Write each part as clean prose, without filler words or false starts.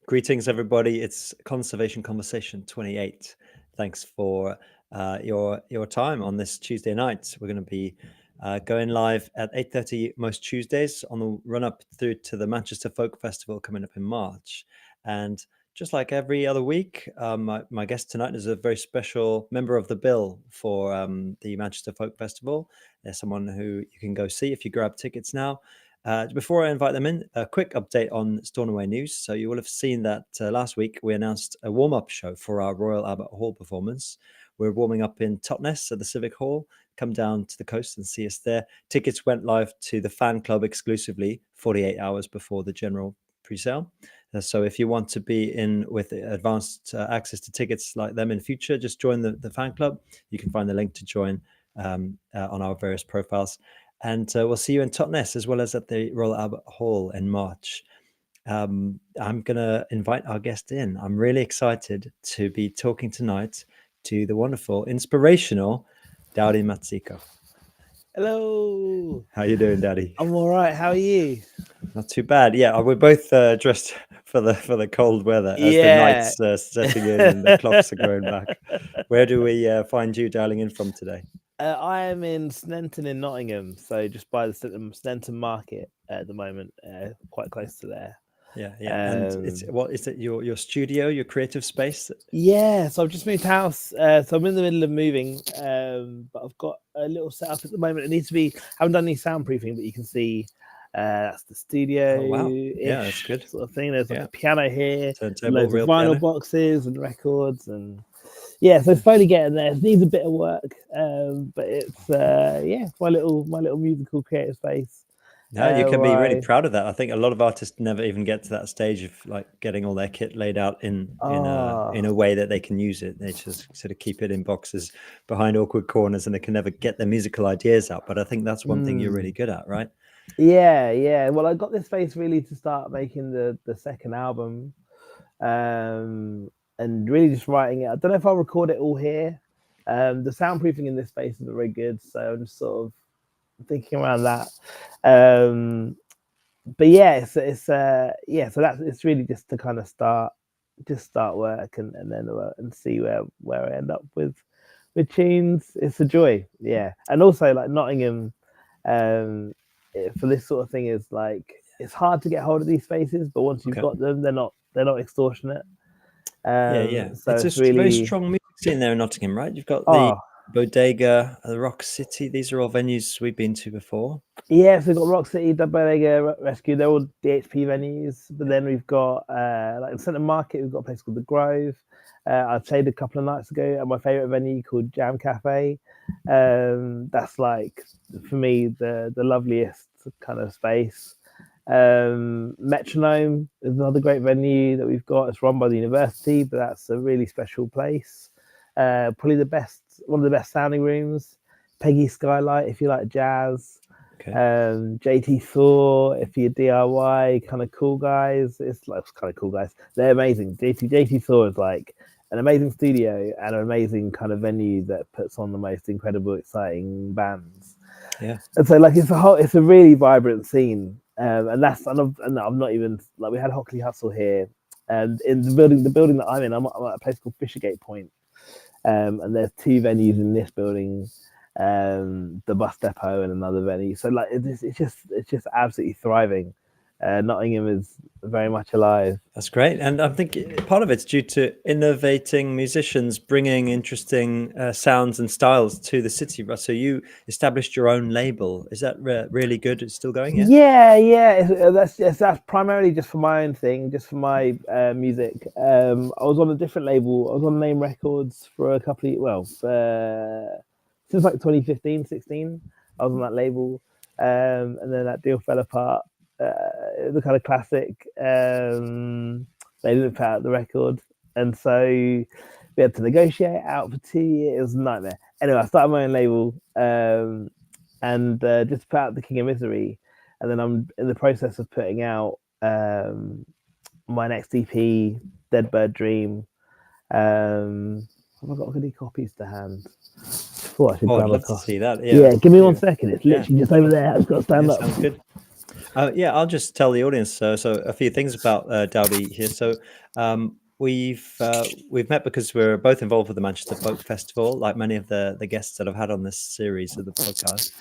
Greetings, everybody. It's Conservation Conversation 28. Thanks for your time on this Tuesday night. We're going to be going live at 8:30 most Tuesdays on the run-up through to the Manchester Folk Festival coming up in March. And just like every other week, my guest tonight is a very special member of the bill for the Manchester Folk Festival. There's someone who you can go see if you grab tickets now. Before I invite them in, a quick update on Stornoway News. So you will have seen that last week we announced a warm-up show for our Royal Albert Hall performance. We're warming up in Totnes at the Civic Hall. Come down to the coast and see us there. Tickets went live to the fan club exclusively 48 hours before the general pre-sale. So if you want to be in with advanced access to tickets like them in future, just join the fan club. You can find the link to join on our various profiles. And we'll see you in Totnes as well as at the Royal Albert Hall in March. I'm going to invite our guest in. I'm really excited to be talking tonight to the wonderful, inspirational Dowdy Matsiko. Hello. How you doing, Daddy? I'm all right. How are you? Not too bad. Yeah, we're both dressed for the cold weather as the night's setting in and the clocks are going back. Where do we find you dialing in from today? I am in Sneinton in Nottingham, so just by the Sneinton Market at the moment, quite close to there. Yeah. And it's what is it? Your studio, your creative space? Yeah. So I've just moved house, so I'm in the middle of moving, but I've got a little setup at the moment. It needs to be. I haven't done any soundproofing, but you can see that's the studio. Oh, wow. Yeah, that's good. Sort of thing. There's like a piano here, turntable, loads of real vinyl piano. boxes and records and. Yeah, so slowly getting there. It needs a bit of work, but it's my little musical creative space. No, you can be really proud of that. I think a lot of artists never even get to that stage of like getting all their kit laid out in a way that they can use it. They just sort of keep it in boxes behind awkward corners, and they can never get their musical ideas out. But I think that's one thing you're really good at, right? Yeah. Well, I got this space really to start making the second album. And really just writing it. I don't know if I'll record it all here. The soundproofing in this space isn't very good, so I'm just sort of thinking around that. But yeah, so it's really just to kind of start work and then and see where I end up with tunes. It's a joy, yeah. And also like Nottingham, for this sort of thing is like it's hard to get hold of these spaces, but once you've got them, they're not extortionate. So it's really very strong music scene there in Nottingham, right? You've got the Bodega, the Rock City. These are all venues we've been to before. Yeah, so we've got Rock City, the Bodega, Rescue. They're all DHP venues. But then we've got like in Centre Market, we've got a place called the Grove. I played a couple of nights ago at my favourite venue called Jam Cafe. That's like for me the loveliest kind of space. Metronome is another great venue that we've got. It's run by the university, but that's a really special place. Probably one of the best sounding rooms. Peggy Skylight if you like jazz. JT Thor if you're DIY kind of cool guys. It's like kind of cool guys. They're amazing. JT Thor is like an amazing studio and an amazing kind of venue that puts on the most incredible, exciting bands. Yeah. And so like it's a really vibrant scene. And I'm not even like we had Hockley Hustle here, and in the building that I'm in, I'm at a place called Fishergate Point, and there's two venues in this building, the bus depot and another venue. So like it's just absolutely thriving. Nottingham is very much alive. That's great, and I think part of it's due to innovating musicians bringing interesting sounds and styles to the city. So you established your own label. Is that really good? It's still going? Yeah. That's primarily just for my own thing, just for my music. I was on a different label. I was on Name Records for a couple of since like 2015, 16. I was on that label, and then that deal fell apart. It was a kind of classic. They didn't put out the record, and so we had to negotiate out for 2 years. It was a nightmare. Anyway, I started my own label and just put out The King of Misery, and then I'm in the process of putting out my next EP, Dead Bird Dream. Have I got any copies to hand? I'd love to see that. Yeah, give me 1 second. It's literally just over there. I've got to stand up. Sounds good. Yeah, I'll just tell the audience. So a few things about Dowdy here. So we've met because we're both involved with the Manchester Folk Festival, like many of the guests that I've had on this series of the podcast.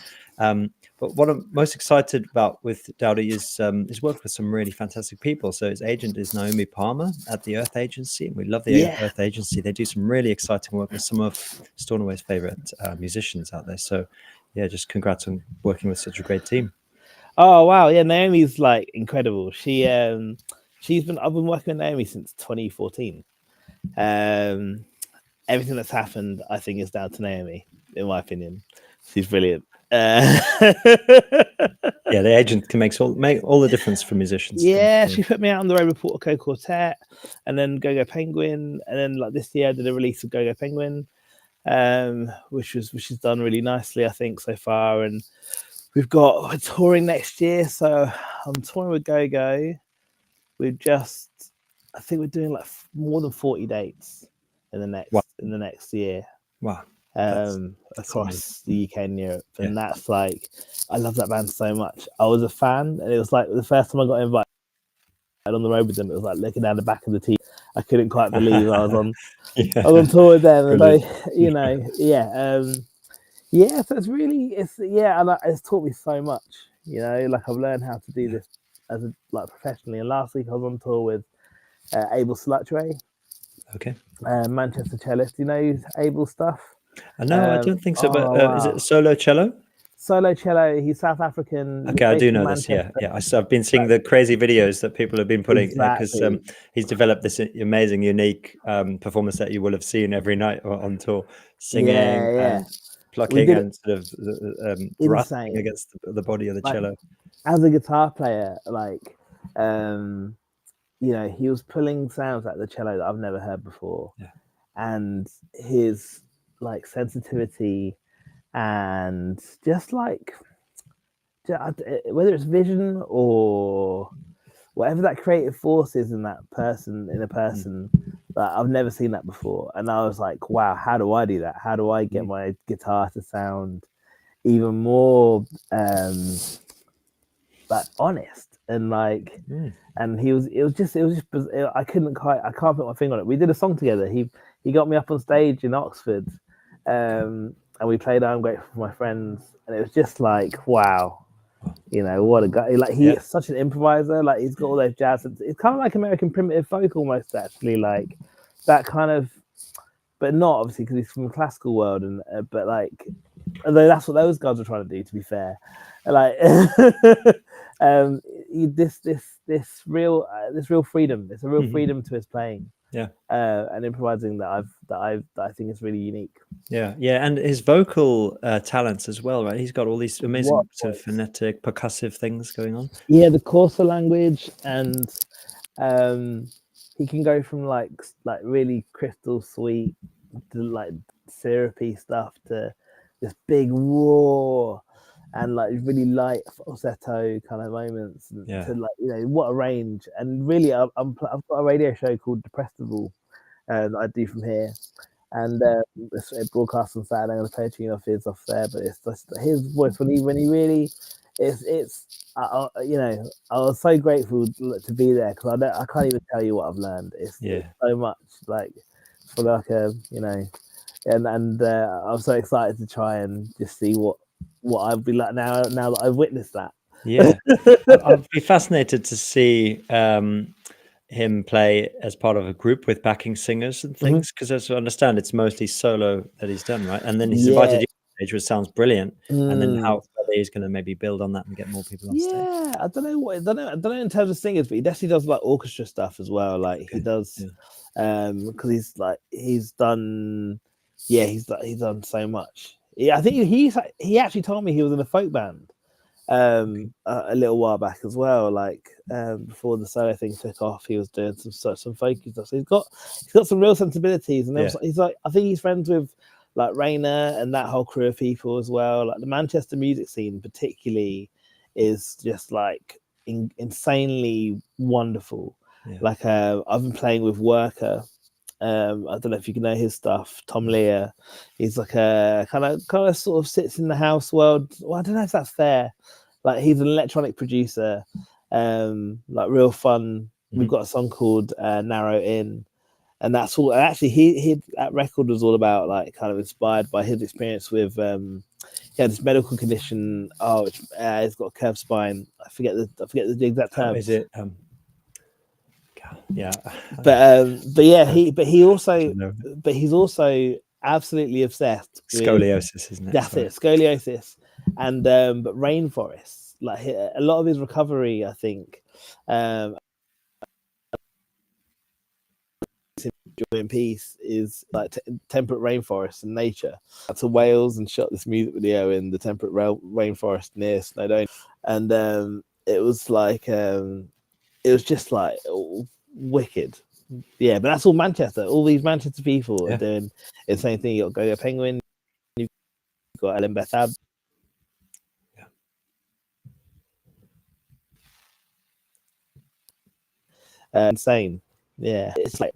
But what I'm most excited about with Dowdy is he's worked with some really fantastic people. So his agent is Naomi Palmer at the Earth Agency, and we love the Yeah. Earth Agency. They do some really exciting work with some of Stornoway's favorite musicians out there. So yeah, just congrats on working with such a great team. Oh wow, yeah, Naomi's like incredible. I've been working with Naomi since 2014. Everything that's happened, I think, is down to Naomi, in my opinion. She's brilliant. Yeah, the agent can make all the difference for musicians. Yeah, she put me out on the road with Portico Quartet, and then Go Go Penguin, and then like this year I did a release of Go Go Penguin, which is done really nicely, I think, so far. And we're touring next year, so I'm touring with Go Go. I think we're doing like more than 40 dates in the next year. Wow. Across the UK and Europe, and that's like, I love that band so much. I was a fan, and it was like the first time I got invited on the road with them. It was like looking down the back of the TV. I couldn't quite believe I was on tour with them, and like, you know, so it's taught me so much. You know, like I've learned how to do this as professionally. And last week I was on tour with Abel Sluttray, Manchester cellist. You know Abel's stuff? No, I don't think so. But is it solo cello? Solo cello. He's South African. Okay, I do know this. Yeah. I've been seeing the crazy videos that people have been putting, because he's developed this amazing, unique performance that you will have seen every night on tour, singing and plucking and sort of rattling against the body of the cello. As a guitar player, you know, he was pulling sounds out the cello that I've never heard before, and his like sensitivity and just like whether it's vision or whatever that creative force is in a person, that I've never seen that before. And I was like, wow, how do I do that? How do I get my guitar to sound even more like honest and like and it was just I can't put my finger on it. We did a song together. He got me up on stage in Oxford, and we played I'm Grateful for My Friends, and it was just like, wow, you know, what a guy. Like he's such an improviser. Like he's got all those jazz. It's kind of like American primitive folk almost, actually, like that kind of, but not obviously because he's from the classical world, and but like, although that's what those guys were trying to do, to be fair, like this real freedom. It's a real freedom to his playing. And improvising that I think is really unique. And his vocal talents as well, right? He's got all these amazing sort of phonetic, percussive things going on. Yeah, the Xhosa language, and he can go from like really crystal sweet to like syrupy stuff to this big raw and like really light falsetto kind of moments, and to like, you know, what a range. And really, I've got a radio show called Depressival that I do from here, and it's broadcast on Saturday. I'm going to play a tune off there, but it's just his voice when he really you know, I was so grateful to be there, because I can't even tell you what I've learned. It's so much, like for like a, you know, and I'm so excited to try and just see what I'd be like now that I've witnessed that. I'd be fascinated to see him play as part of a group with backing singers and things, because as I understand, it's mostly solo that he's done, right? And then he's invited you on stage, which sounds brilliant. And then how he's going to maybe build on that and get more people on stage. I don't know in terms of singers, but he definitely does like orchestra stuff as well. Like he does, because he's done so much. I think he actually told me he was in a folk band a little while back as well. Like before the solo thing took off, he was doing some folky stuff. So he's got some real sensibilities, and he's like, I think he's friends with like Rainer and that whole crew of people as well. Like the Manchester music scene particularly is just like insanely wonderful. Like I've been playing with Worker. I don't know if you can know his stuff. Tom Lear, he's like a kind of sort of sits in the house world. Well, I don't know if that's fair. like he's an electronic producer, like real fun. We've got a song called Narrow In, and that's all. Actually, he that record was all about like kind of inspired by his experience with he had this medical condition. Oh, he's got a curved spine. I forget the exact term. Is it? Yeah. But yeah, he's also absolutely obsessed with scoliosis, isn't it? That's it, scoliosis, and but rainforests. Like a lot of his recovery, I think, in peace is like temperate rainforests and nature. Got to Wales and shot this music video in the temperate rainforest near Snowdonia, and it was like it was just like wicked. Yeah, but that's all Manchester. All these Manchester people are doing the same thing. You got Go-Go Penguin, you've got Ellen Beth Ab. Insane. Yeah, it's like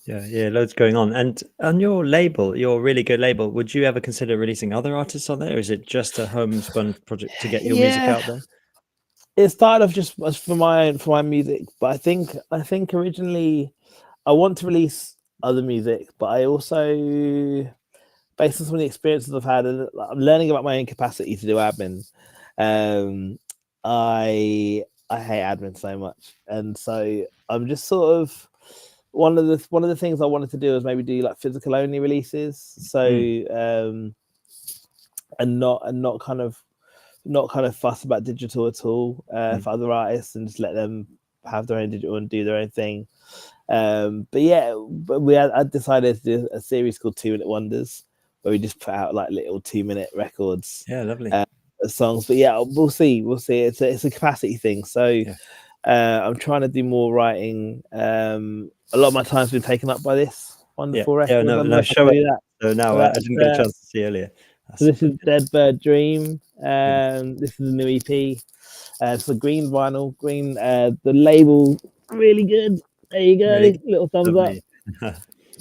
loads going on. And on your label, your really good label, would you ever consider releasing other artists on there, or is it just a homespun project to get your music out there? It started off just for my music, but I think originally I want to release other music, but I also, based on some of the experiences I've had, and I'm learning about my own capacity to do admin. I hate admin so much, and so I'm just sort of one of the things I wanted to do is maybe do like physical only releases, so and not kind of fuss about digital at all for other artists, and just let them have their own digital and do their own thing. But I decided to do a series called 2 Minute Wonders, where we just put out like little 2-minute records. Yeah, lovely songs. But yeah, we'll see. It's a capacity thing. So I'm trying to do more writing. A lot of my time's been taken up by this wonderful record. No, show it. So now I didn't get a chance to see earlier. So this is Dead Bird Dream. This is a new EP. It's a green vinyl. Green. The label really good. There you go. Really little thumbs up.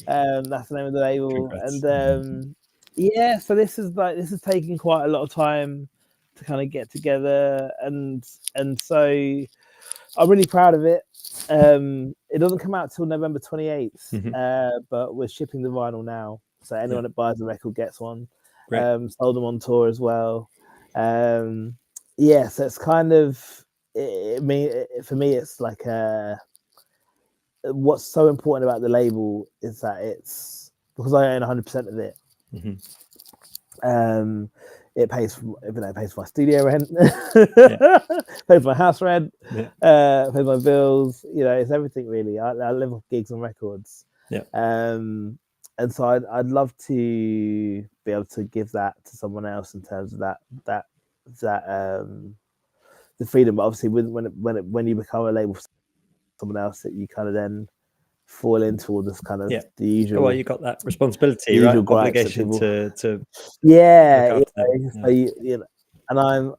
That's the name of the label. Congrats. And so this is taking quite a lot of time to kind of get together, and so I'm really proud of it. It doesn't come out till November 28th, but we're shipping the vinyl now, so anyone that buys the record gets one. Sold them on tour as well. So it's kind of for me it's like what's so important about the label is that it's because I own 100% of it. It pays for my studio rent, pays my house rent, pays my bills. It's everything really. I live off gigs and records. And so I'd love to be able to give that to someone else in terms of that the freedom. But obviously, when you become a label for someone else, that you kind of then fall into all this kind of the usual. Well, you got that responsibility, right? Obligation to So and I'm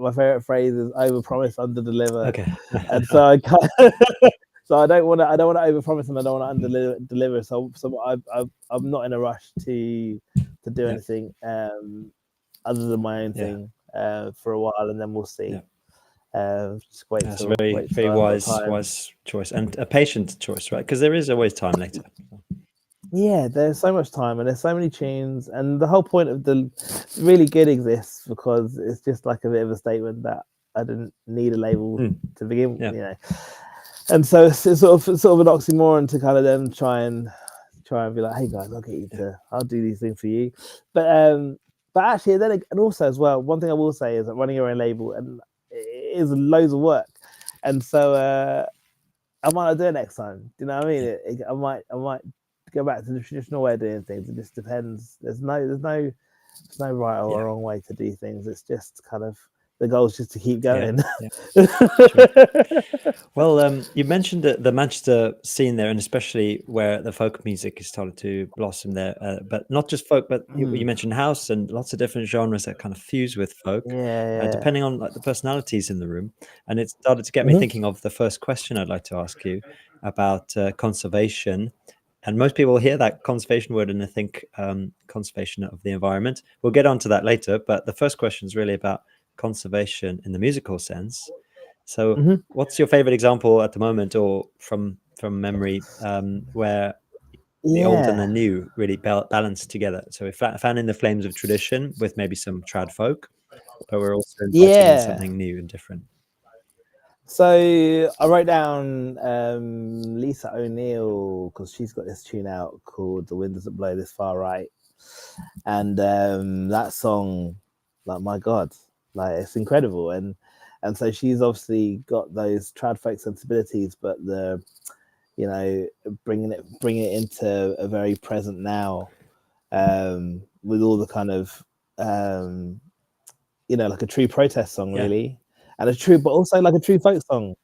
my favorite phrase is overpromise, underdeliver. Okay. And so I can't. So I don't want to overpromise and I don't want to underdeliver. So I'm not in a rush to do anything other than my own thing for a while, and then we'll see. Just wait. That's a very wise choice, and a patient choice, right? Because there is always time later. Yeah, there's so much time, and there's so many tunes, and the whole point of the really good exists because it's just like a bit of a statement that I didn't need a label to begin with, And so it's sort of an oxymoron to kind of then try and be like, hey guys, I'll get you I'll do these things for you. But actually, then and also as well, one thing I will say is that running your own label and it is loads of work, and so I might not do it next time. Do you know what I mean? I might go back to the traditional way of doing things. It just depends. There's no right or wrong way to do things. It's just kind of the goal is just to keep going. Sure. Well, you mentioned the Manchester scene there, and especially where the folk music has started to blossom there. But not just folk, but you mentioned house and lots of different genres that kind of fuse with folk, depending on like the personalities in the room. And it started to get me thinking of the first question I'd like to ask you about conservation And most people hear that conservation word and they think conservation of the environment. We'll get onto that later, but the first question is really about conservation in the musical sense. So what's your favorite example at the moment, or from memory, where the old and the new really balanced together? So we're fanning the flames of tradition with maybe some trad folk, but we're also inviting in something new and different. So I wrote down Lisa O'Neill, because she's got this tune out called "The Wind Doesn't Blow This Far Right," and that song, like, my God, like, it's incredible. And so she's obviously got those trad folk sensibilities, but bringing it into a very present now, with all the kind of like a true protest song, really, and but also like a true folk song,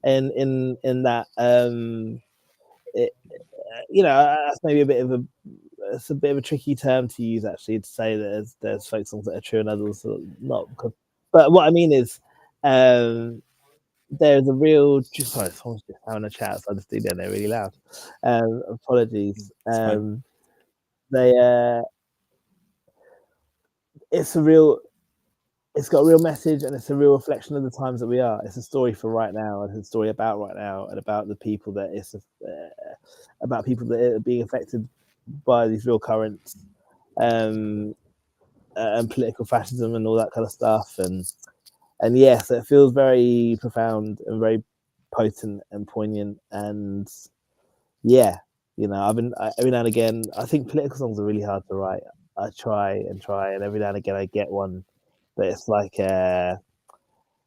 and in that that's maybe it's a bit of a tricky term to use, actually, to say that there's folk songs that are true and others are not. But what I mean is, there's a real. Sorry, someone's just having a chat outside the studio. They're really loud. Apologies. It's got a real message, and it's a real reflection of the times that we are. It's a story for right now, and it's a story about right now, and about the people that about people that are being affected by these real currents, and political fascism and all that kind of stuff. And yes, it feels very profound and very potent and poignant. And I've been every now and again. I think political songs are really hard to write. I try, and every now and again I get one, but it's like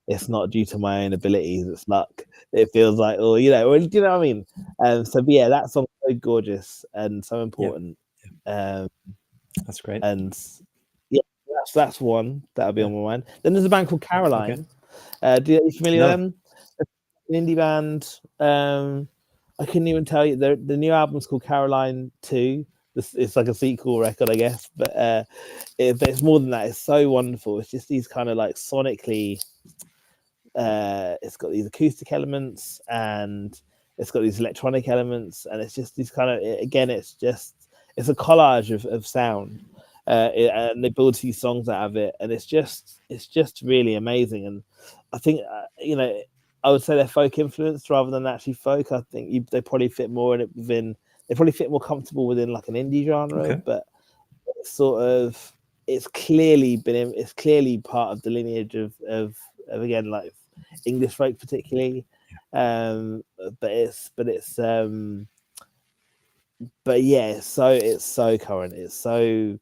it's not due to my own abilities. It's luck. It feels like, do you know what I mean? So yeah, that song's so gorgeous and so important. That's great. And that's one that'll be on my mind. Then there's a band called Caroline. Are you familiar with them? An indie band. I couldn't even tell you. The new album's called Caroline 2. It's like a sequel record, I guess, but it's more than that. It's so wonderful. It's just these kind of like sonically, it's got these acoustic elements and it's got these electronic elements, and it's just these kind of, again, it's a collage of sound, and they build these songs out of it, and it's just really amazing. And I think I would say they're folk influenced rather than actually folk. I think they probably fit more in it within. They probably fit more comfortable within like an indie genre, but it's clearly part of the lineage of again, like English folk particularly. But it's so current. It's so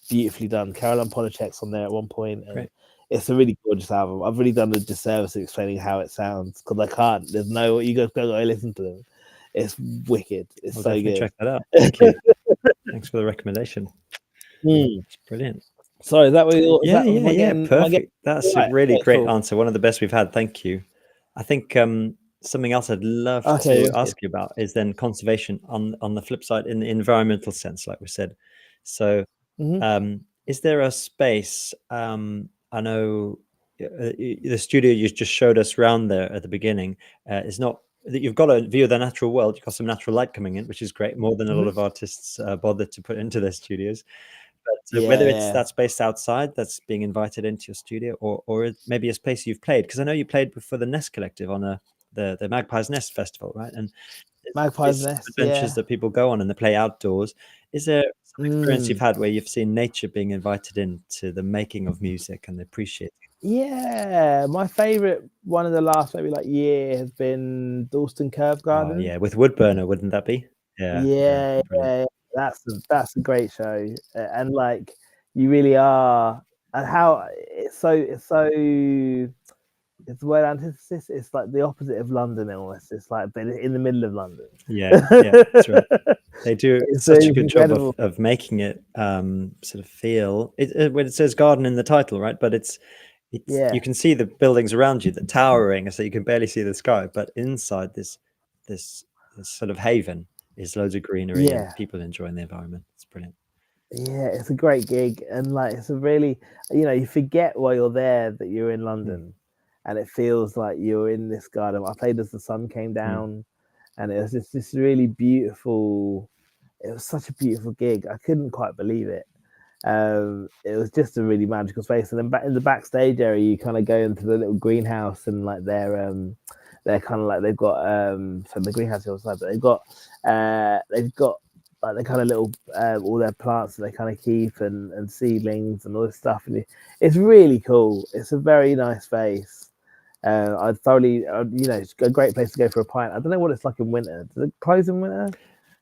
beautifully done. Caroline Polachek's on there at one point, and it's a really gorgeous album. I've really done a disservice of explaining how it sounds, because I can't. There's no, you guys gotta go listen to them. It's wicked. It's so good. Check that out. Thank you. Thanks for the recommendation. It's brilliant. Sorry, that was perfect. That's a really great answer. One of the best we've had. Thank you. I think something else I'd love to ask you about is then conservation on the flip side, in the environmental sense, like we said. So is there a space, I know the studio you just showed us around there at the beginning is not that you've got a view of the natural world. You've got some natural light coming in, which is great, more than a lot of artists bother to put into their studios. But whether it's that space outside that's being invited into your studio, or maybe a space you've played, because I know you played for the Nest Collective on the Magpie's Nest Festival, right? And Magpie's Nest adventures that people go on and they play outdoors. Is there some experience you've had where you've seen nature being invited into the making of music and appreciating it? Yeah, my favorite one of the last maybe like year has been Dalston Curve Garden. With Woodburner, wouldn't that be? Yeah. That's a great show, and like you really are, and how it's the word antithesis. It's like the opposite of London almost. It's like, but in the middle of London. Yeah, that's right. They do such a good job of making it sort of feel it when it says garden in the title, right? But it's you can see the buildings around you that towering, so you can barely see the sky. But inside this sort of haven is loads of greenery and people enjoying the environment. It's brilliant. Yeah, it's a great gig, and like it's a really, you forget while you're there that you're in London, and it feels like you're in this garden. I played as the sun came down, and it was just this really beautiful. It was such a beautiful gig. I couldn't quite believe it. It was just a really magical space. And then back in the backstage area, you kind of go into the little greenhouse, and like they're kind of like they've got so the greenhouse is outside, but they've got like the kind of little all their plants that they kind of keep and seedlings and all this stuff, and it's really cool. It's a very nice space. I'd thoroughly, it's a great place to go for a pint. I don't know what it's like in winter. Does it close in winter?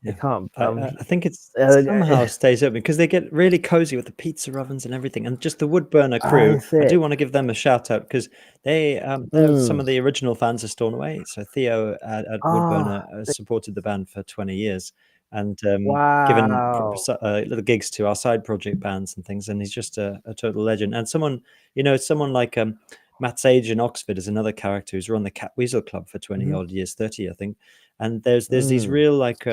Yeah. It can't. I think it's somehow stays open because they get really cozy with the pizza ovens and everything, and just the Woodburner crew. I do want to give them a shout out because they're some of the original fans of Stornoway. So Theo at Woodburner supported the band for 20 years and given little gigs to our side project bands and things, and he's just a total legend. And someone like Matt Sage in Oxford is another character who's run the Cat Weasel Club for 20 odd years, 30 I think. And there's these real like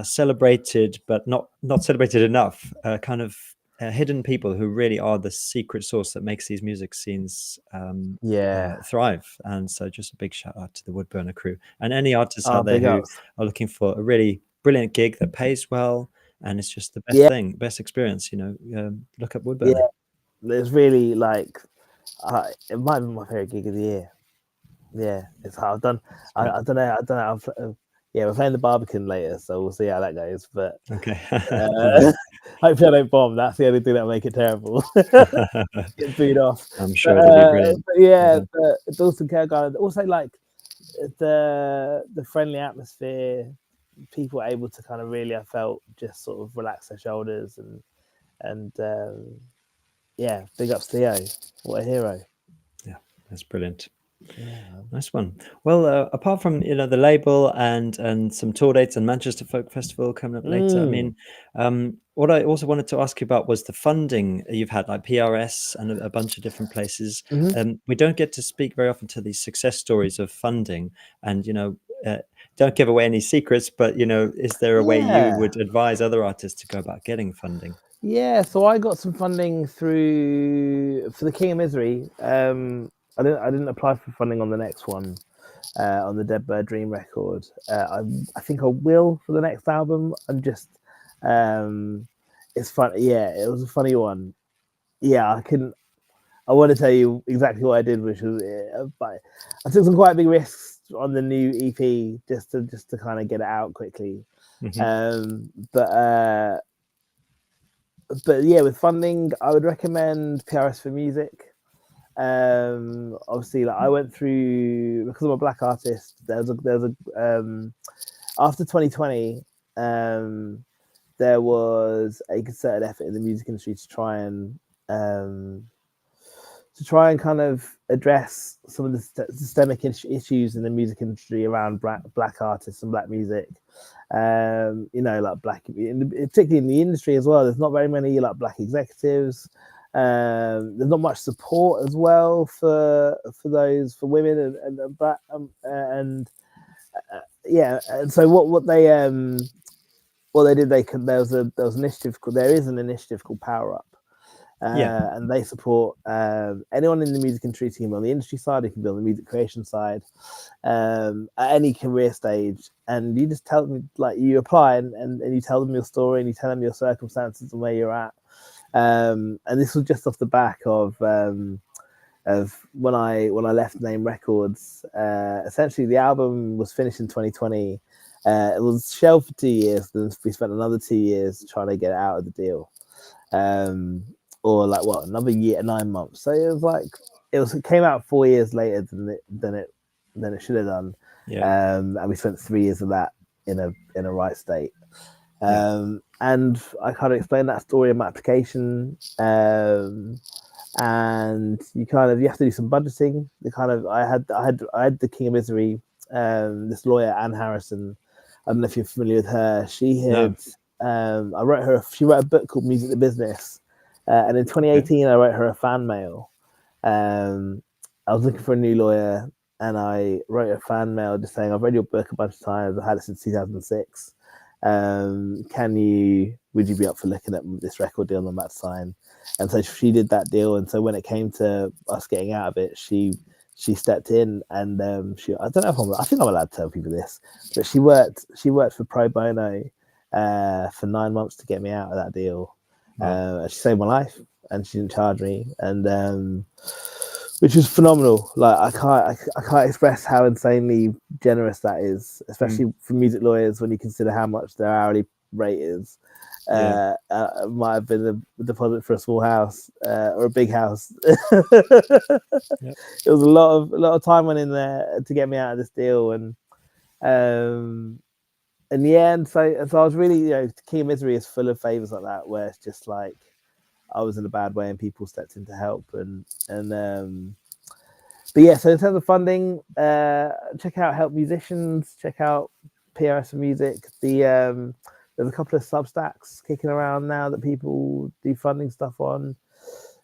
celebrated but not celebrated enough kind of hidden people who really are the secret sauce that makes these music scenes thrive. And so just a big shout out to the Woodburner crew and any artists out there who are looking for a really brilliant gig that pays well and it's just the best best experience. Look up Woodburner. It's really like it might be my favorite gig of the year. Yeah, it's hard. I don't know. We're playing the Barbican later, so we'll see how that goes. But okay, hopefully I don't bomb. That's the only thing that'll make it terrible. Get booed off. I'm sure it'll be brilliant. But Dawson Care Garden. Also, like the friendly atmosphere, people able to kind of really, I felt, just sort of relax their shoulders and big ups Theo. What a hero. Yeah, that's brilliant. Yeah, nice one. Well, apart from the label and some tour dates and Manchester Folk Festival coming up later, I mean, what I also wanted to ask you about was the funding you've had, like PRS and a bunch of different places. We don't get to speak very often to these success stories of funding, and don't give away any secrets, but is there a way you would advise other artists to go about getting funding? Yeah, so I got some funding for the King of Misery. I didn't apply for funding on the next one, on the Dead Bird Dream record. I think I will for the next album. I'm just, it's fun. Yeah, it was a funny one. Yeah, I want to tell you exactly what I did, which was, but I took some quite big risks on the new EP just to kind of get it out quickly. But yeah, with funding, I would recommend PRS for Music. Obviously, like I went through, because I'm a black artist, there's a after 2020 there was a concerted effort in the music industry to try and kind of address some of the systemic issues in the music industry around black artists and black music. Like particularly in the industry as well, there's not very many like black executives. There's not much support as well for women and black and so what they did, there was an initiative called Power Up. And they support anyone in the music industry. It can be on the industry side, it can be on the music creation side, at any career stage. And you just tell them, like, you apply and you tell them your story and you tell them your circumstances and where you're at. And this was just off the back of when I left Name Records. Essentially, the album was finished in 2020. It was shelved for 2 years. Then we spent another 2 years trying to get it out of the deal. Or like another year, 9 months. So it came out 4 years later than it should have done. And we spent 3 years of that in a right state. And I kind of explained that story in my application. And you have to do some budgeting. I had the King of Misery, this lawyer Anne Harrison. I don't know if you're familiar with her. She wrote a book called Music the Business. And in 2018, I wrote her a fan mail. I was looking for a new lawyer, and I wrote a fan mail just saying, I've read your book a bunch of times. I've had it since 2006. Would you be up for looking at this record deal on that sign? And so she did that deal. And so when it came to us getting out of it, she she stepped in, and I don't know if I think I'm allowed to tell people this, but she worked for pro bono for 9 months to get me out of that deal. Wow. She saved my life, and she didn't charge me, and which was phenomenal. Like I can't express how insanely generous that is, especially for music lawyers when you consider how much their hourly rate is. Might have been the deposit for a small house or a big house. Yep. It was a lot of time went in there to get me out of this deal, and yeah, and so I was really, King of Misery is full of favors like that, where it's just like I was in a bad way and people stepped in to help, and but yeah, so in terms of funding, check out Help Musicians, check out PRS for Music. There's a couple of Substacks kicking around now that people do funding stuff on.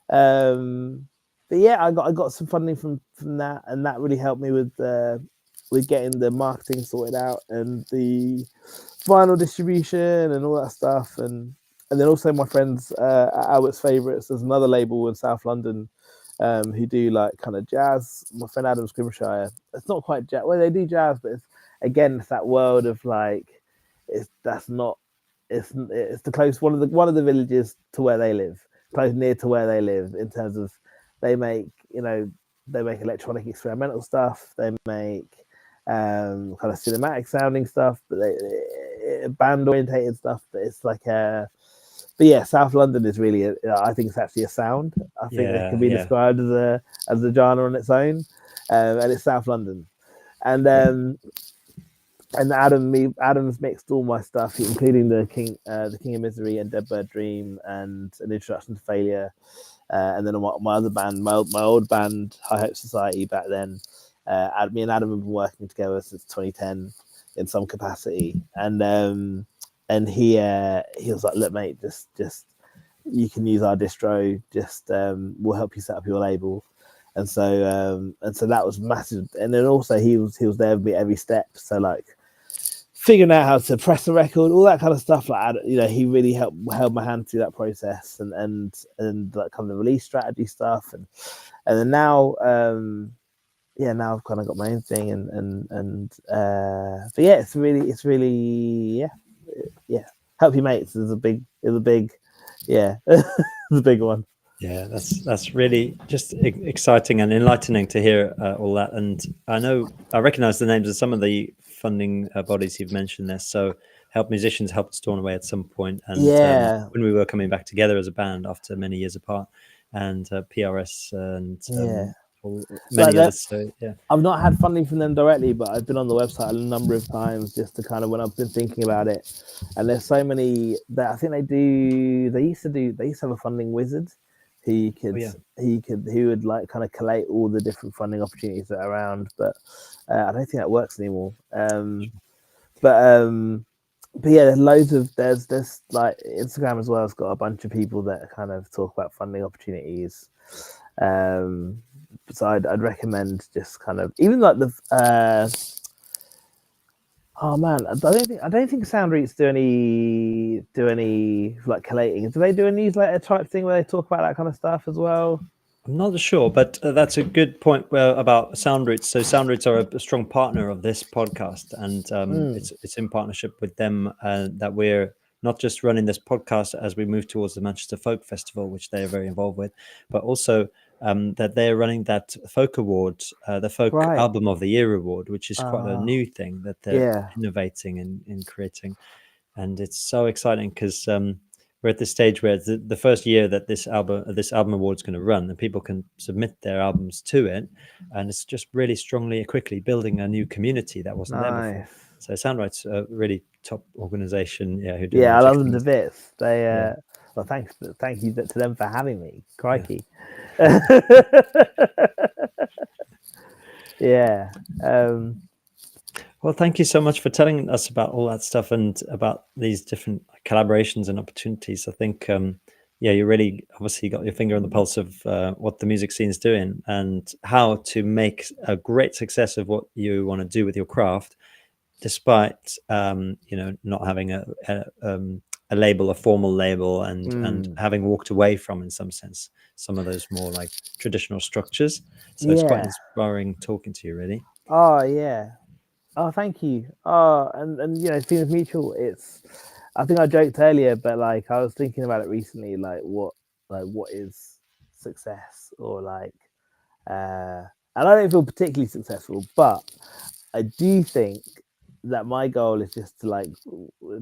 But yeah, I got some funding from that, and that really helped me with getting the marketing sorted out and the vinyl distribution and all that stuff, and then also my friends at Albert's Favourites. There's another label in South London who do like kind of jazz. My friend Adam Scrimshire. It's not quite jazz. Well, they do jazz, but it's that world of like it's the close one of the villages to where they live, close near to where they live in terms of they make electronic experimental stuff. They make kind of cinematic sounding stuff, but they band orientated stuff. But it's like but yeah, South London is really I think it's actually a sound. I think it can be described as a genre on its own, and it's South London, and Adam's mixed all my stuff, including the King of Misery and Dead Bird Dream and An Introduction to Failure, and then my other band, my old band, High Hope Society back then. Me and Adam have been working together since 2010 in some capacity, and he was like, look, mate, just you can use our distro, just we'll help you set up your label. And so that was massive. And then also he was there with me every step. So like figuring out how to press a record, all that kind of stuff. Like, he really held my hand through that process, and like kind of the release strategy stuff. And then now, now I've kind of got my own thing, but yeah, it's really Help Your Mates is a big the big one. Yeah, that's really just exciting and enlightening to hear all that. And I recognize the names of some of the funding bodies you've mentioned there. So Help Musicians helped Storm Away at some point, and when we were coming back together as a band after many years apart, and PRS and many others. So yeah, I've not had funding from them directly, but I've been on the website a number of times just to kind of when I've been thinking about it. And there's so many that I think they used to have a funding wizard. He would like kind of collate all the different funding opportunities that are around, but I don't think that works anymore. But yeah, there's like Instagram as well has got a bunch of people that kind of talk about funding opportunities. So I'd recommend just kind of even like the oh man, I don't think Soundroots do any like collating. Do they do a newsletter type thing where they talk about that kind of stuff as well? I'm not sure, but that's a good point about Soundroots. So Soundroots are a strong partner of this podcast, and it's in partnership with them that we're not just running this podcast as we move towards the Manchester Folk Festival, which they are very involved with, but also that they're running that Folk Award, the Folk Album of the Year Award, which is quite a new thing that they're innovating in creating. And it's so exciting because we're at this stage where the first year that this album award is going to run, and people can submit their albums to it, and it's just really strongly, quickly building a new community that wasn't there before. So Soundright's a really top organization. Yeah, I love them to bits. They well, thank you to them for having me. Crikey. Yeah. Well, thank you so much for telling us about all that stuff and about these different collaborations and opportunities. I think, you really obviously got your finger on the pulse of what the music scene is doing and how to make a great success of what you want to do with your craft, despite not having a label, a formal label, and Mm. having walked away from, in some sense, some of those more like traditional structures. So it's quite Yeah. inspiring talking to you, really. Oh yeah. Oh, thank you. Oh, and you know, feelings mutual. It's. I think I joked earlier, but like I was thinking about it recently. What is success, or like, and I don't feel particularly successful, but I do think that my goal is just to like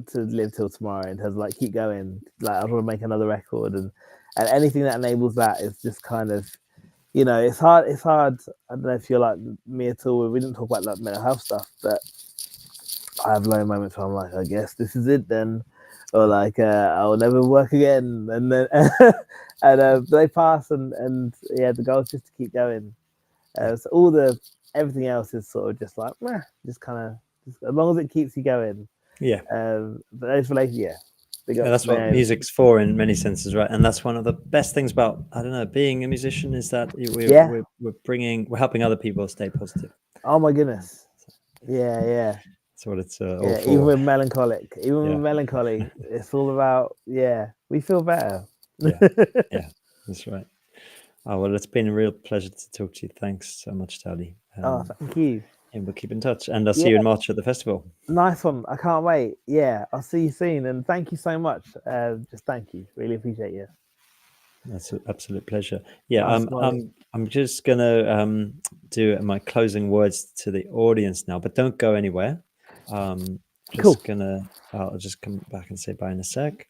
to live till tomorrow and to like keep going. Like I want to make another record, and anything that enables that is just kind of, you know, it's hard. It's hard. I don't know if you're like me at all. We didn't talk about like mental health stuff, but I have low moments where I'm like, I guess this is it then, or like I'll never work again, and then and they pass, and yeah, the goal is just to keep going. So everything else is sort of just like, meh, just kind of, as long as it keeps you going. Yeah. But those relations, yeah, Yeah, that's what music's for in many senses, right? And that's one of the best things about, I don't know, being a musician, is that Yeah. we're helping other people stay positive. Oh my goodness. Yeah, yeah. That's what it's all Yeah, for. even with melancholic, even Yeah. with melancholy, it's all about, yeah, we feel better. Yeah. Yeah, that's right. Oh, well, it's been a real pleasure to talk to you. Thanks so much, Tali. Oh, thank you. And we'll keep in touch. And I'll see Yeah. you in March at the festival. Nice one. I can't wait. Yeah, I'll see you soon. And thank you so much. Just thank you. Really appreciate you. That's an absolute pleasure. Yeah, Nice one. I'm just gonna do my closing words to the audience now, but don't go anywhere. Cool. I'll just come back and say bye in a sec.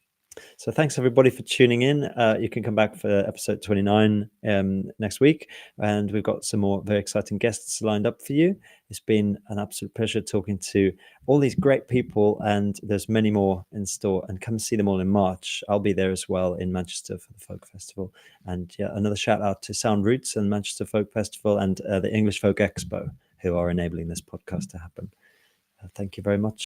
So thanks everybody for tuning in. You can come back for episode 29 next week, and we've got some more very exciting guests lined up for you. It's been an absolute pleasure talking to all these great people, and there's many more in store, and come see them all in March. I'll be there as well in Manchester for the Folk Festival. And yeah, another shout out to Sound Roots and Manchester Folk Festival, and the English Folk Expo, who are enabling this podcast to happen. Thank you very much.